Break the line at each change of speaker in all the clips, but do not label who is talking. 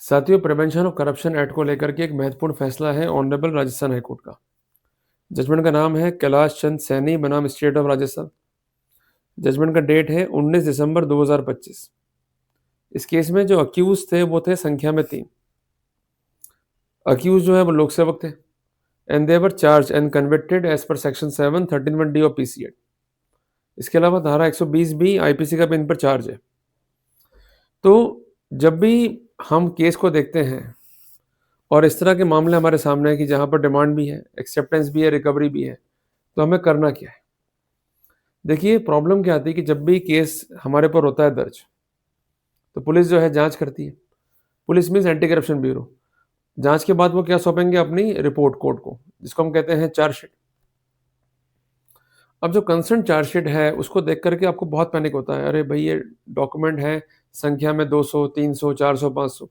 साथियों, prevention of corruption act को लेकर के एक महत्वपूर्ण फैसला है ऑनरेबल राजस्थान हाईकोर्ट का। जजमेंट का नाम है कैलाश चंद सैनी बनाम स्टेट ऑफ राजस्थान। जजमेंट का डेट है 19 दिसंबर 2025। इस केस में जो अक्यूज थे वो थे संख्या में 3। अक्यूज जो है वो लोक सेवक थे and they were charged and convicted as per section 7(13)(1)(d) of PC act. इसके अलावा धारा 120 बी आईपीसी का भी इन पर चार्ज है। तो जब भी हम केस को देखते हैं और इस तरह के मामले हमारे सामने है कि जहाँ पर डिमांड भी है, एक्सेप्टेंस भी है, रिकवरी भी है, तो हमें करना क्या है? देखिए, प्रॉब्लम क्या आती है कि जब भी केस हमारे ऊपर होता है दर्ज, तो पुलिस जो है जांच करती है। Police means anti corruption bureau. जांच के बाद वो क्या सौंपेंगे? अपनी रिपोर्ट कोर्ट को, जिसको हम कहते हैं चार्जशीट। अब जो कंसर्न चार्जशीट है उसको देख करके आपको बहुत पैनिक होता है, अरे भाई ये डॉक्यूमेंट है संख्या में 200, 300, 400, 500,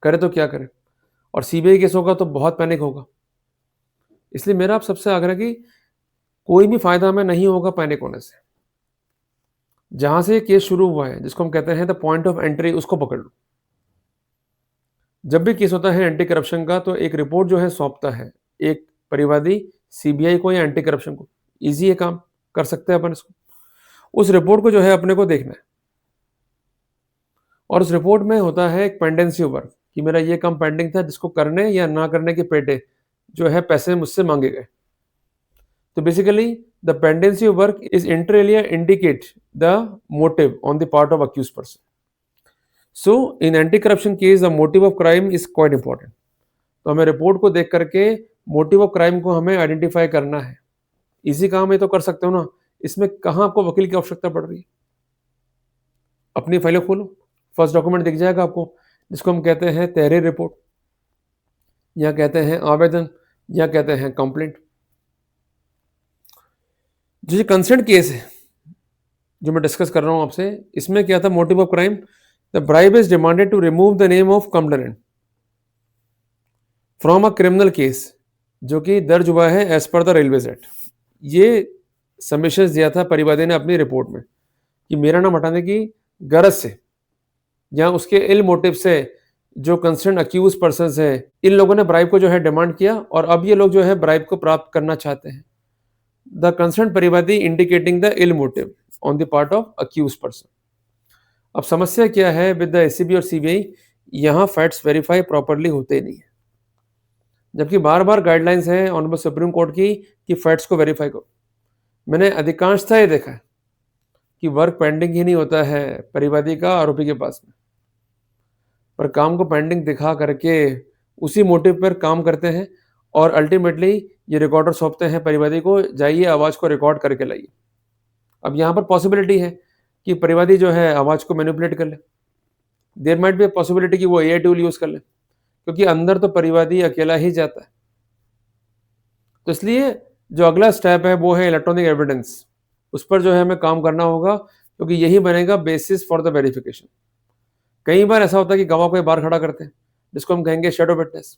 करे तो क्या करें? और सीबीआई केस होगा तो बहुत पैनिक होगा। इसलिए मेरा आप सबसे आग्रह कि कोई भी फायदा हमें नहीं होगा पैनिक होने से। जहां से ये केस शुरू हुआ है, जिसको हम कहते हैं द पॉइंट ऑफ एंट्री, उसको पकड़ लो। जब भी केस होता है एंटी करप्शन का, तो एक रिपोर्ट जो है सौंपता है एक परिवादी सीबीआई को या एंटी करप्शन को। इजी है काम, कर सकते हैं अपन इसको। उस रिपोर्ट को जो है अपने को देखना है और उस रिपोर्ट में होता है एक पेंडेंसी वर्क कि मेरा ये काम पेंडिंग था, जिसको करने या ना करने के पेटे जो है पैसे मुझसे मांगे गए। तो basically the pendency work is inter alia indicate the motive on the part of accused person. So in anti corruption case the motive of crime is quite important. तो हमें रिपोर्ट को देख करके मोटिव ऑफ क्राइम को हमें identify करना है। इसी काम में तो कर सकते हो ना, इसमें कहाँ आपको वकील की आवश्यकता पड़ रही है? अपनी फाइलें खोलो, फर्स्ट डॉक्यूमेंट दिख जाएगा आपको, जिसको हम कहते हैं तहरीर रिपोर्ट, या कहते हैं आवेदन, या कहते हैं कंप्लेंट। जो कंसर्न केस है जो मैं डिस्कस कर रहा हूं आपसे, इसमें क्या था? Motive of crime, the bribe is demanded to remove the name of complainant from a criminal case, जो कि दर्ज हुआ है as per the railways act. ये सबमिशन दिया था परिवादी ने अपनी रिपोर्ट में कि मेरा नाम हटाने की गरज से या उसके इल मोटिव से जो कंसर्न अक्यूज पर्सन है, इन लोगों ने ब्राइब को जो है डिमांड किया और अब ये लोग जो है ब्राइब को प्राप्त करना चाहते हैं। द कंसर्न परिवादी indicating the ill motive on the part of accused person. अब समस्या क्या है विद द एसीबी और सीबीआई? यहाँ फैक्ट्स वेरीफाई प्रॉपरली होते नहीं है, जबकि बार बार गाइडलाइंस है ऑनरेबल सुप्रीम कोर्ट की कि फैक्ट्स को वेरीफाई करो। मैंने अधिकांशतः ये देखा है कि वर्क पेंडिंग ही नहीं होता है परिवादी का आरोपी के पास में, पर काम को पेंडिंग दिखा करके उसी मोटिव पर काम करते हैं और अल्टीमेटली ये रिकॉर्डर सौंपते हैं परिवादी को, जाइए आवाज़ को रिकॉर्ड करके लाइए। अब यहाँ पर पॉसिबिलिटी है कि परिवादी जो है आवाज़ को मैनिपुलेट कर ले। देयर माइट बी पॉसिबिलिटी कि वो एआई टूल यूज़ कर ले, क्योंकि अंदर तो परिवादी अकेला ही जाता है। तो इसलिए जो अगला स्टेप है वो है इलेक्ट्रॉनिक एविडेंस। उस पर जो है हमें काम करना होगा, क्योंकि यही बनेगा बेसिस फॉर द वेरिफिकेशन। कई बार ऐसा होता है कि गवाह को बाहर खड़ा करते हैं, जिसको हम कहेंगे शैडो विटनेस।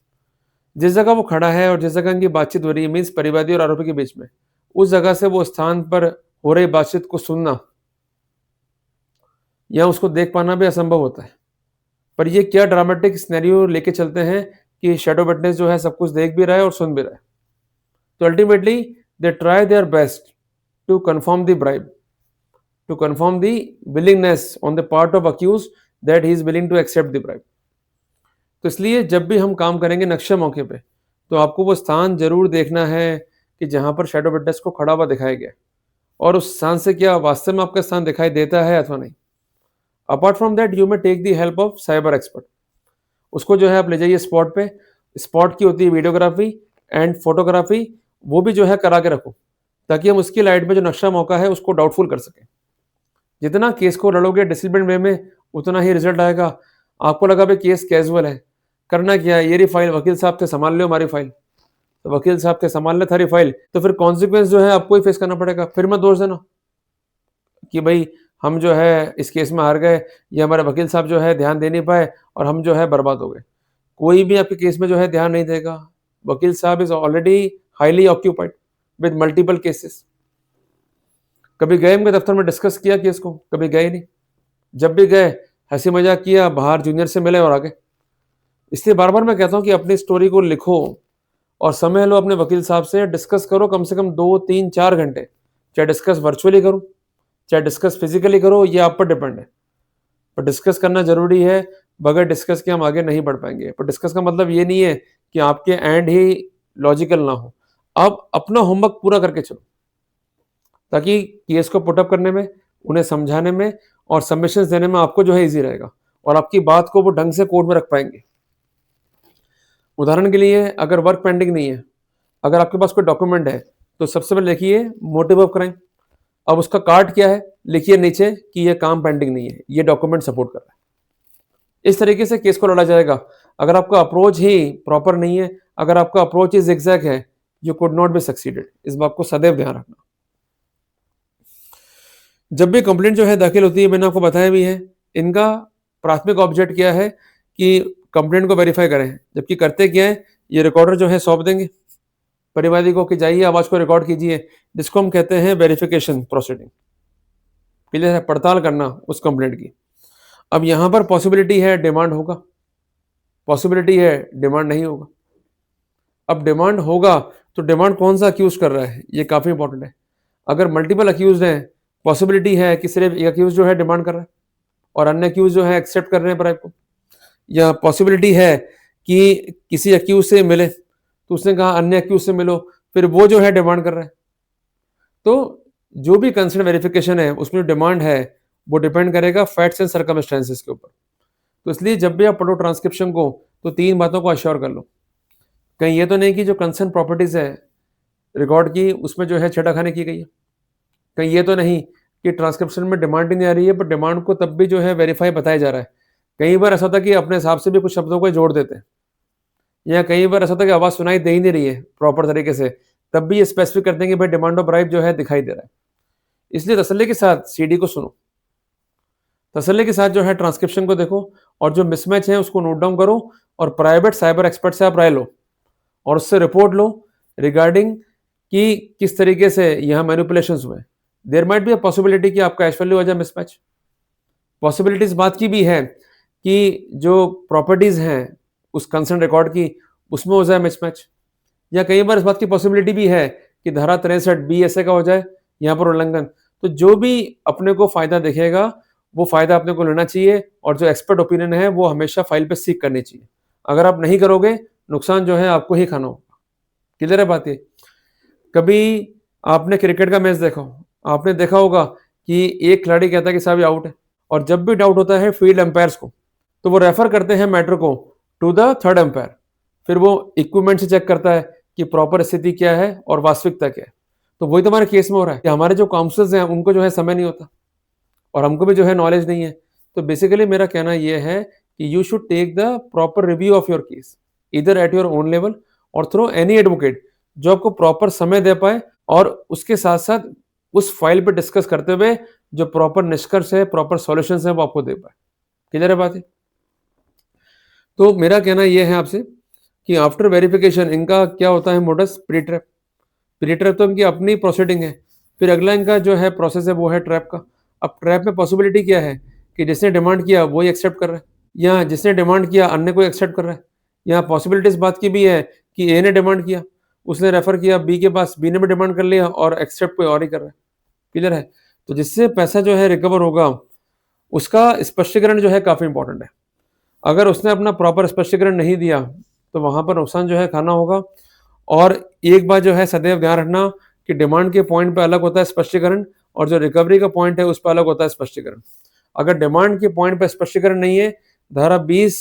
जिस जगह वो खड़ा है और जिस जगह इनकी बातचीत हो रही है, मीन्स परिवादी और आरोपी के बीच में, उस जगह से वो स्थान पर हो रही बातचीत को सुनना या उसको देख पाना भी असंभव होता है। पर ये क्या ड्रामेटिक सिनेरियो लेके चलते हैं कि शैडो विटनेस जो है सब कुछ देख भी रहा है और सुन भी रहा है। तो ultimately they try their best to confirm the bribe, to confirm the willingness on the part of accused that he is willing to accept the bribe. तो इसलिए जब भी हम काम करेंगे नक्शे मौके पे, तो आपको वो स्थान जरूर देखना है कि जहां पर शैडो विटनेस को खड़ा हुआ दिखाया गया, और उस स्थान से क्या वास्तव में आपका स्थान दिखाई देता है अथवा नहीं। Apart from that you may take the help of cyber expert. उसको जो है आप ले जाइए स्पॉट पे। स्पॉट की होती है वीडियोग्राफी एंड फोटोग्राफी, वो भी जो है करा के रखो, ताकि हम उसकी लाइट में जो नक्शा मौका है उसको डाउटफुल कर सकें। जितना केस को लड़ोगे डिसिप्लिन वे में, उतना ही रिजल्ट आएगा। आपको लगा भाई केस कैजुअल है, करना क्या है, ये रही फाइल, वकील साहब थे संभाल लो हमारी फाइल, तो वकील साहब थे संभाल ले थारी फाइल, तो फिर कॉन्सिक्वेंस जो है आपको ही फेस करना पड़ेगा। फिर मत दोष देना कि भाई हम जो है इस केस में हार गए, ये हमारे वकील साहब जो है ध्यान दे नहीं पाए और हम जो है बर्बाद हो गए। कोई भी आपके केस में जो है ध्यान नहीं देगा। वकील साहब is already highly occupied with multiple cases. कभी गए उनके दफ्तर में डिस्कस किया केस को? कभी गए नहीं। जब भी गए हंसी मजाक किया, बाहर जूनियर से मिले और आ गए। इसलिए बार-बार मैं कहता हूँ कि अपनी स्टोरी को लिखो और समय लो अपने वकील साहब से, डिस्कस करो कम से कम 2, 3, 4 घंटे। चाहे डिस्कस वर्चुअली करो, चाहे डिस्कस फिज़िकली करो, ये आप पर डिपेंड है। पर डिस्कस करना ज़रूरी है, बगैर डिस्कस के हम आगे नहीं बढ़ पाएँगे। पर डिस्कस का मतलब ये नहीं है कि आपके एंड ही लॉजिकल ना हो। आप अपना होमवर्क पूरा करके चलो, ताकि केस को पुट अप करने में, उन्हें समझाने में और सबमिशंस देने में आपको जो है ईज़ी रहेगा और आपकी बात को वो ढंग से कोर्ट में रख पाएँगे। उदाहरण के लिए अगर वर्क पेंडिंग नहीं है, अगर आपके पास कोई डॉक्यूमेंट है, तो सबसे पहले लिखिए मोटिव ऑफ क्राइम। अब उसका कार्ड क्या है, लिखिए नीचे कि ये काम पेंडिंग नहीं है, ये डॉक्यूमेंट सपोर्ट कर रहा है। इस तरीके से केस को लड़ा जाएगा। अगर आपका अप्रोच ही प्रॉपर नहीं है, अगर आपका अप्रोच ही ज़िगज़ैग है, you could not be succeeded. इस बात को सदैव ध्यान रखना। जब भी कंप्लेंट जो है दाखिल होती है, मैंने आपको बताया भी है, इनका प्राथमिक ऑब्जेक्ट क्या है कि कंप्लेंट को वेरीफाई करें, जबकि करते क्या है, ये रिकॉर्डर जो है सौंप देंगे परिवादी को कि जाइए आवाज़ को रिकॉर्ड कीजिए, जिसको हम कहते हैं वेरिफिकेशन प्रोसीडिंग। क्लियर है, पड़ताल करना उस कंप्लेंट की। अब यहाँ पर पॉसिबिलिटी है डिमांड होगा, पॉसिबिलिटी है डिमांड नहीं होगा। अब डिमांड होगा तो डिमांड कौन सा अक्यूज कर रहा है, ये काफ़ी इंपॉर्टेंट है। अगर मल्टीपल अक्यूज हैं, पॉसिबिलिटी है कि सिर्फ एक अक्यूज जो है डिमांड कर रहा है और अन्य अक्यूज जो है एक्सेप्ट कर रहे हैं ब्राइब को, या पॉसिबिलिटी है कि किसी अक्यूज से मिले तो उसने कहा अन्य अक्यूज से मिलो, फिर वो जो है डिमांड कर रहा है। तो जो भी कंसर्न वेरिफिकेशन है उसमें जो डिमांड है वो डिपेंड करेगा फैक्ट्स एंड सर्कमस्टेंसेस के ऊपर। तो इसलिए जब भी आप पढ़ो ट्रांसक्रिप्शन को तो 3 बातों को अश्योर कर लो। कहीं ये तो नहीं कि जो कंसर्न प्रॉपर्टीज है रिकॉर्ड की उसमें जो है छेड़खानी की गई है। कहीं ये तो नहीं कि ट्रांसक्रिप्शन में डिमांड ही नहीं आ रही है, पर डिमांड को तब भी जो है वेरीफाई बताया जा रहा है। कई बार ऐसा होता है कि अपने हिसाब से भी कुछ शब्दों को जोड़ देते हैं, या कई बार ऐसा होता है कि आवाज़ सुनाई दे ही नहीं रही है प्रॉपर तरीके से, तब भी ये स्पेसिफिक करते हैं कि भाई डिमांड ऑफ ब्राइब जो है दिखाई दे रहा है। इसलिए तसल्ली के साथ सीडी को सुनो, तसल्ली के साथ जो है ट्रांसक्रिप्शन को देखो और जो मिसमैच है उसको नोट डाउन करो और प्राइवेट साइबर एक्सपर्ट से आप राय लो और उससे रिपोर्ट लो रिगार्डिंग कि किस तरीके से यहाँ मैनिपुलेशंस हुए। There might be a possibility कि आपका एश वैल्यू आ जाए मिसमैच। पॉसिबिलिटी इस बात की भी है कि जो प्रॉपर्टीज हैं उस कंसर्न रिकॉर्ड की उसमें हो जाए मिसमैच, या कई बार इस बात की पॉसिबिलिटी भी है कि धारा 63 BSA का हो जाए यहाँ पर उल्लंघन। तो जो भी अपने को फायदा दिखेगा वो फायदा अपने को लेना चाहिए और जो एक्सपर्ट ओपिनियन है वो हमेशा फाइल पे सीख करनी चाहिए। अगर आप नहीं करोगे नुकसान जो है आपको ही खाना होगा। क्लियर है बात ये? कभी आपने क्रिकेट का मैच देखा हो, आपने देखा होगा कि एक खिलाड़ी कहता है कि साहब ये आउट है, और जब भी डाउट होता है फील्ड एम्पायर्स को तो वो रेफर करते हैं मैटर को टू द थर्ड एम्पायर। फिर वो इक्विपमेंट से चेक करता है कि प्रॉपर स्थिति क्या है और वास्तविकता क्या है। तो वही तो हमारे केस में हो रहा है कि हमारे जो काउंसलर्स हैं उनको जो है समय नहीं होता और हमको भी जो है नॉलेज नहीं है। तो बेसिकली मेरा कहना ये है कि you should take the proper review of your case इधर एट योर ओन लेवल और थ्रू एनी एडवोकेट जो आपको प्रॉपर समय दे पाए और उसके साथ साथ उस फाइल पे डिस्कस करते हुए जो प्रॉपर निष्कर्ष है, प्रॉपर सॉल्यूशंस है वो आपको दे पाए। क्लियर है बात है? तो मेरा कहना यह है आपसे कि आफ्टर वेरिफिकेशन इनका क्या होता है modus, pre trap. Pre trap तो इनकी अपनी प्रोसीडिंग है, फिर अगला इनका जो है प्रोसेस है वो है ट्रैप का। अब ट्रैप में पॉसिबिलिटी क्या है कि जिसने डिमांड किया वही एक्सेप्ट कर रहा है, या जिसने डिमांड किया अन्य को एक्सेप्ट कर रहा है। यहाँ पॉसिबिलिटी इस बात की भी है कि ए ने डिमांड किया, उसने रेफर किया बी के पास, बी ने भी डिमांड कर लिया और एक्सेप्ट कोई और ही कर रहा है। क्लियर है? तो जिससे पैसा जो है रिकवर होगा उसका स्पष्टीकरण जो है काफ़ी इंपॉर्टेंट है। अगर उसने अपना प्रॉपर स्पष्टीकरण नहीं दिया तो वहाँ पर नुकसान जो है खाना होगा। और एक बात जो है सदैव ध्यान रखना कि डिमांड के पॉइंट पे अलग होता है स्पष्टीकरण और जो रिकवरी का पॉइंट है उस पर अलग होता है स्पष्टीकरण। अगर डिमांड के पॉइंट पे स्पष्टीकरण नहीं है, धारा 20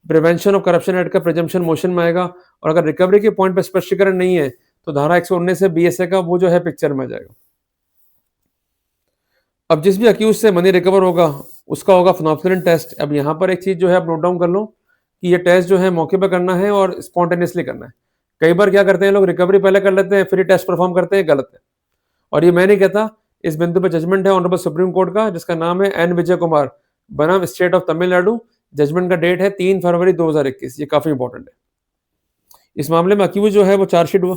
प्रिवेंशन ऑफ करप्शन एक्ट का प्रिजम्पशन मोशन में आएगा, और अगर रिकवरी के पॉइंट पे स्पष्टीकरण नहीं है तो धारा 119 से BSA का वो जो है पिक्चर में आ जाएगा। अब जिस भी अक्यूज से मनी रिकवर होगा उसका होगा फिनोप्सिलिन टेस्ट। अब यहाँ पर एक चीज़ जो है आप नोट डाउन कर लो कि ये टेस्ट जो है मौके पर करना है और स्पॉन्टेनियसली करना है। कई बार क्या करते हैं लोग, रिकवरी पहले कर लेते हैं फिर टेस्ट परफॉर्म करते हैं, गलत है। और ये मैं नहीं कहता, इस बिंदु पर जजमेंट है ऑनरेबल सुप्रीम कोर्ट का जिसका नाम है N विजय कुमार बनाम स्टेट ऑफ तमिलनाडु। जजमेंट का डेट है 3 फरवरी 2021। ये काफ़ी इंपॉर्टेंट है। इस मामले में अक्यूज जो है वो चार्जशीट हुआ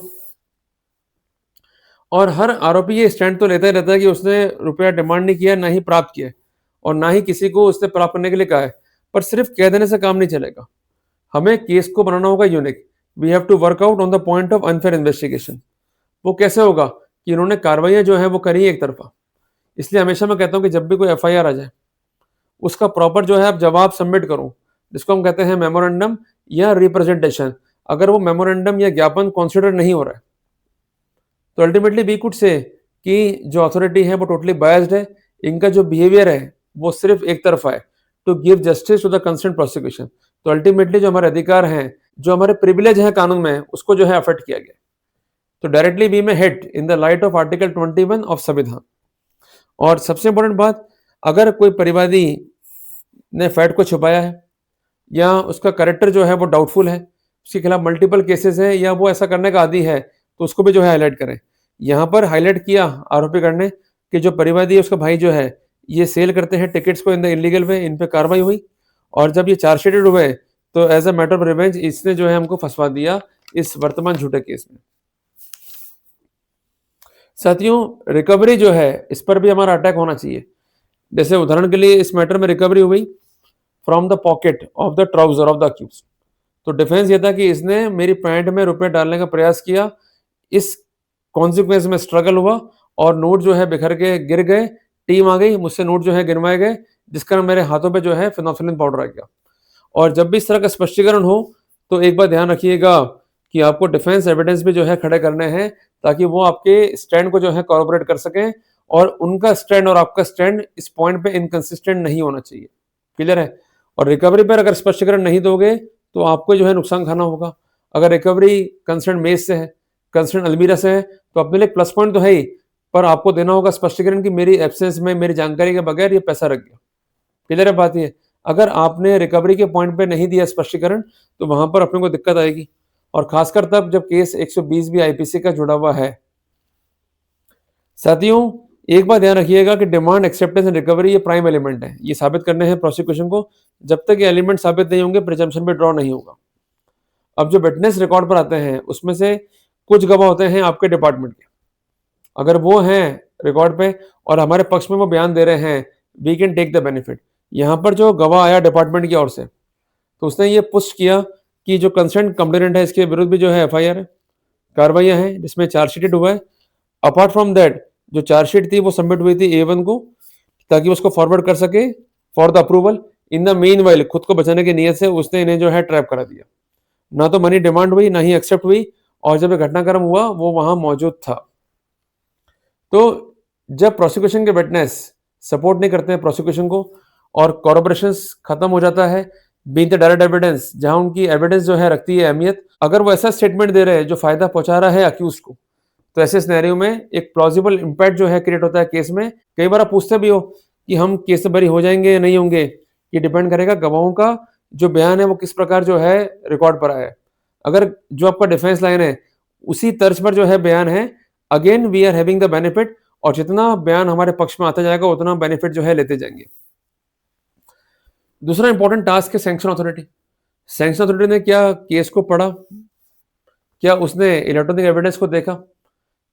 और हर आरोपी ये स्टैंड तो लेता ही रहता है कि उसने रुपया डिमांड नहीं किया, ना ही प्राप्त किया और ना ही किसी को उसने प्राप्त करने के लिए कहा है। पर सिर्फ कह देने से काम नहीं चलेगा, हमें केस को बनाना होगा unique. We have to work out on the point of unfair investigation. वो कैसे होगा कि इन्होंने कार्रवाइयां जो है वो करी एक तरफा। इसलिए हमेशा मैं कहता हूं कि जब भी कोई एफआईआर आ जाए, उसका प्रॉपर जो है आप जवाब सबमिट करो, जिसको हम कहते हैं मेमोरेंडम या रिप्रेजेंटेशन। अगर वो मेमोरेंडम या ज्ञापन कंसिडर नहीं हो रहा है, तो अल्टीमेटली वी कुड से कि जो अथॉरिटी है वो टोटली बायस्ड है, इनका जो बिहेवियर है वो सिर्फ एक तरफा है, to give justice to the concern prosecution. तो अल्टीमेटली जो हमारे अधिकार हैं, जो हमारे प्रिविलेज हैं कानून में, उसको जो है अफेक्ट किया गया। तो डायरेक्टली वी में hit in the light of article 21 of संविधान। और सबसे इंपॉर्टेंट बात, अगर कोई परिवादी ने फैक्ट को छुपाया है या उसका कैरेक्टर जो है वो डाउटफुल है, उसके खिलाफ मल्टीपल केसेस है या वो ऐसा करने का आदी है, तो उसको भी जो है हाईलाइट करें। यहाँ पर हाईलाइट किया आरोपी गण ने कि जो परिवादी है उसका भाई जो है ये सेल करते हैं टिकट्स को इन द इलीगल वे, इन पे कार्रवाई हुई। और जब ये चार्जशीटेड हुए तो as a matter of revenge इसने जो है हमको फंसवा दिया इस वर्तमान झूठे केस में। साथियों, रिकवरी जो है इस पर भी हमारा अटैक होना चाहिए। जैसे उदाहरण के लिए इस मैटर में रिकवरी हुई from the pocket of the trouser of the accused. तो डिफेंस ये था कि इसने मेरी पैंट में रुपए डालने का प्रयास किया, इस कॉन्सिक्वेंस में स्ट्रगल हुआ और नोट जो है बिखर के गिर गए, टीम आ गई, मुझसे नोट जो है गिनवाए गए, जिस कारण मेरे हाथों पे जो है फिनोल्फिन पाउडर आ गया। और जब भी इस तरह का स्पष्टीकरण हो तो एक बार ध्यान रखिएगा कि आपको डिफेंस एविडेंस भी जो है खड़े करने हैं, ताकि वो आपके स्टैंड को जो है कॉर्पोरेट कर सकें, और उनका स्टैंड और आपका स्टैंड इस पॉइंट पे इनकंसिस्टेंट नहीं होना चाहिए। क्लियर है? और रिकवरी पर अगर स्पष्टीकरण नहीं दोगे तो आपको जो है नुकसान खाना होगा। अगर रिकवरी कंसर्न मेज से है, कंसर्न अलमीरा से है, तो अपने लिए प्लस पॉइंट तो है ही, पर आपको देना होगा स्पष्टीकरण कि मेरी एब्सेंस में, मेरी जानकारी के बगैर ये पैसा रख गया। क्लियर है बात ये? अगर आपने रिकवरी के पॉइंट पे नहीं दिया स्पष्टीकरण, तो वहां पर अपने को दिक्कत आएगी, और खासकर तब जब केस 120 भी आईपीसी का जुड़ा हुआ है। साथियों, एक बात ध्यान रखिएगा कि डिमांड, एक्सेप्टेंस एंड रिकवरी ये प्राइम एलिमेंट है, ये साबित करने हैं प्रोसिक्यूशन को। जब तक ये एलिमेंट साबित नहीं होंगे प्रिजम्पशन पे ड्रॉ नहीं होगा। अब जो विटनेस रिकॉर्ड पर आते हैं उसमें से कुछ गवाह होते हैं आपके डिपार्टमेंट के, अगर वो हैं रिकॉर्ड पे और हमारे पक्ष में वो बयान दे रहे हैं, we can take the benefit. यहाँ पर जो गवाह आया डिपार्टमेंट की ओर से, तो उसने ये पुष्ट किया कि जो कंसर्न कंप्लेनेंट है इसके विरुद्ध भी जो है एफआईआर है, कार्रवाइयां हैं जिसमें चार्जशीटेड हुआ है। अपार्ट फ्रॉम दैट जो चार्जशीट थी वो सबमिट हुई थी A1 को, ताकि उसको फॉरवर्ड कर सके for the approval. In the main while खुद को बचाने की नीयत से उसने इन्हें जो है ट्रैप करा दिया। ना तो मनी डिमांड हुई, ना ही एक्सेप्ट हुई, और जब घटनाक्रम हुआ वो वहां मौजूद था। तो जब प्रोसिक्यूशन के विटनेस सपोर्ट नहीं करते हैं प्रोसिक्यूशन को और कॉर्पोरेशन खत्म हो जाता है, बीइंग द डायरेक्ट एविडेंस, जहां उनकी एविडेंस जो है रखती है अहमियत, अगर वो ऐसा स्टेटमेंट दे रहे हैं जो फायदा पहुंचा रहा है अक्यूज को, तो ऐसे सिनेरियो में एक प्लॉजिबल इंपैक्ट जो है क्रिएट होता है केस में। कई बार आप पूछते भी हो कि हम केस से बरी हो जाएंगे या नहीं होंगे, ये डिपेंड करेगा गवाहों का जो बयान है वो किस प्रकार जो है रिकॉर्ड पर आया है। अगर जो आपका डिफेंस लाइन है उसी तर्ज पर जो है बयान है, again we are having the benefit, और जितना बयान हमारे पक्ष में आता जाएगा उतना बेनिफिट जो है लेते जाएंगे। दूसरा इंपॉर्टेंट टास्क है सैंक्शन अथॉरिटी। सैंक्शन अथॉरिटी ने क्या केस को पढ़ा, क्या उसने इलेक्ट्रॉनिक एविडेंस को देखा,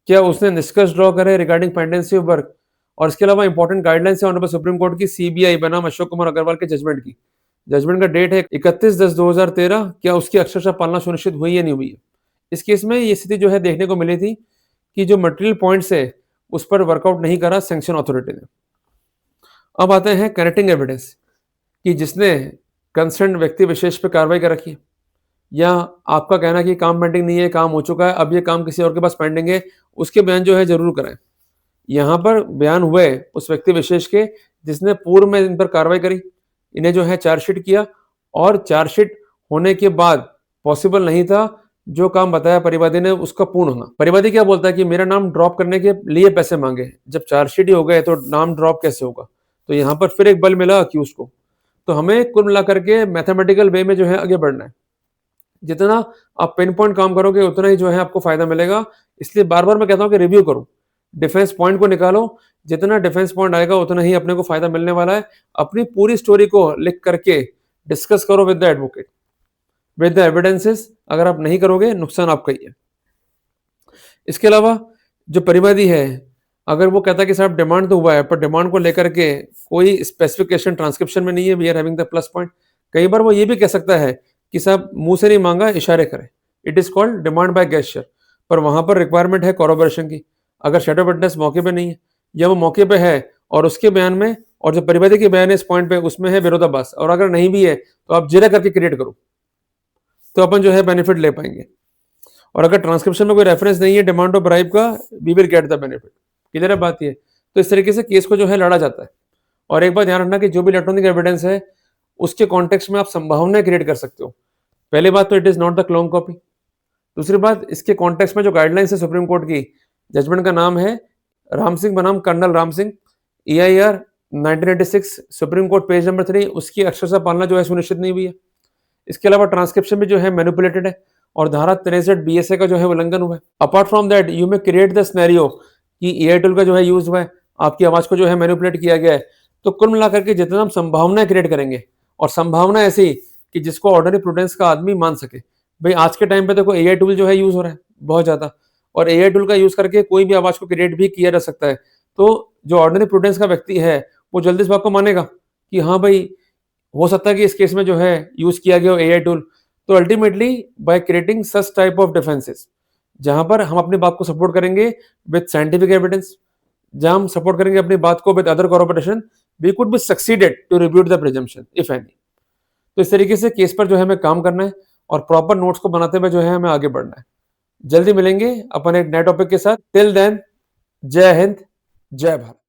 क्या उसने निष्कर्ष ड्रॉ करे रिगार्डिंग पेंडेंसी ऑफ वर्क, और इसके अलावा इंपॉर्टेंट गाइडलाइंस है ऑनरेबल सुप्रीम कोर्ट की सीबीआई बनाम अशोक कुमार अग्रवाल के जजमेंट की। जजमेंट का डेट है 31/10/2013, क्या उसकी अक्षरशः पालना सुनिश्चित हुई या नहीं हुई है। इस केस में ये स्थिति जो है देखने को मिली थी कि जो मटेरियल पॉइंट्स है उस पर वर्कआउट नहीं करा सैंक्शन अथॉरिटी ने। अब आते हैं कनेक्टिंग एविडेंस, कि जिसने कंसर्न व्यक्ति विशेष पर कार्रवाई कर रखी है, या आपका कहना कि काम पेंडिंग नहीं है, काम हो चुका है, अब ये काम किसी और के पास पेंडिंग है, उसके बयान जो है जरूर कराएं। यहाँ पर बयान हुए उस व्यक्ति विशेष के जिसने पूर्व में इन पर कार्रवाई करी, इन्हें जो है चार्जशीट किया, और चार्जशीट होने के बाद पॉसिबल नहीं था जो काम बताया परिवादी ने उसका पूर्ण होना। परिवादी क्या बोलता है कि मेरा नाम ड्रॉप करने के लिए पैसे मांगे, जब चार्जशीट ही हो गए तो नाम ड्रॉप कैसे होगा। तो यहाँ पर फिर एक बल मिला अक्यूज को। तो हमें कुल मिलाकर के मैथमेटिकल वे में जो है आगे बढ़ना है। जितना आप पिन पॉइंट काम करोगे उतना ही जो है आपको फायदा मिलेगा। इसलिए बार बार मैं कहता हूं कि रिव्यू करो, डिफेंस पॉइंट को निकालो, जितना डिफेंस पॉइंट आएगा उतना ही अपने को फायदा मिलने वाला है। अपनी पूरी स्टोरी को लिख करके डिस्कस करो with the advocate, with the evidences. अगर आप नहीं करोगे नुकसान आपका ही है। इसके अलावा जो परिवादी है, अगर वो कहता है कि साहब डिमांड तो हुआ है पर डिमांड को लेकर के कोई स्पेसिफिकेशन ट्रांसक्रिप्शन में नहीं है, we are having the plus point. कई बार वो ये भी कह सकता है कि साहब मुँह से नहीं माँगा, इशारे करें। It is called demand by gesture. पर वहाँ पर रिक्वायरमेंट है कोरबोरेशन की। अगर शैडो विटनेस मौके पे नहीं है या वो मौके पे है और उसके बयान में और जो परिवादी के बयान है इस पॉइंट पे उसमें है विरोधाभास, और अगर नहीं भी है तो आप जिरह करके क्रिएट करो, तो अपन जो है बेनिफिट ले पाएंगे। और अगर ट्रांसक्रिप्शन में कोई रेफरेंस नहीं है डिमांड ऑफ ब्राइब का, we will get the benefit. Clear है बात ये? तो इस तरीके से केस को जो है लड़ा जाता है। और एक बात ध्यान रखना कि जो भी इलेक्ट्रॉनिक एविडेंस है उसके कॉन्टेक्स्ट में आप संभावनाएं क्रिएट कर सकते हो। पहली बात तो it is not the clone copy. दूसरी बात, इसके कॉन्टेक्स्ट में जो गाइडलाइंस है सुप्रीम कोर्ट की, जजमेंट का नाम है राम सिंह बनाम colonel Ram Singh, EIR 1986, supreme court page number 3, उसकी अक्षरशः पालना जो है सुनिश्चित नहीं हुई है। इसके अलावा ट्रांसक्रिप्शन भी जो है मैनिपुलेटेड है और धारा 63 BSA का जो है उल्लंघन हुआ है। Apart from that you may create the scenario कि AI टूल का जो है यूज हुआ है, आपकी आवाज को जो है मैनिपुलेट किया गया है। तो कुल मिलाकर के जितना हम संभावनाएं क्रिएट करेंगे, और संभावना ऐसी कि जिसको ऑर्डिनरी प्रूडेंस का आदमी मान सके। भाई आज के टाइम पे देखो AI टूल जो है यूज हो रहा है बहुत ज्यादा, और AI टूल का यूज करके कोई भी आवाज को क्रिएट भी किया जा सकता है। तो जो ऑर्डिनरी प्रूडेंस का व्यक्ति है वो जल्दी इस बात को मानेगा कि हाँ भाई हो सकता है कि इस केस में जो है यूज किया गया हो AI टूल। तो ultimately by creating such type of defences, जहां पर हम अपनी बात को सपोर्ट करेंगे विद साइंटिफिक एविडेंस, जहां हम सपोर्ट करेंगे अपनी बात को with other corporation, we could be succeeded to rebut the presumption if any. तो इस तरीके से केस पर जो है हमें काम करना है और प्रॉपर नोट्स को बनाते हुए जो है हमें आगे बढ़ना है। जल्दी मिलेंगे अपन एक नए टॉपिक के साथ। टिल देन, जय हिंद, जय भारत।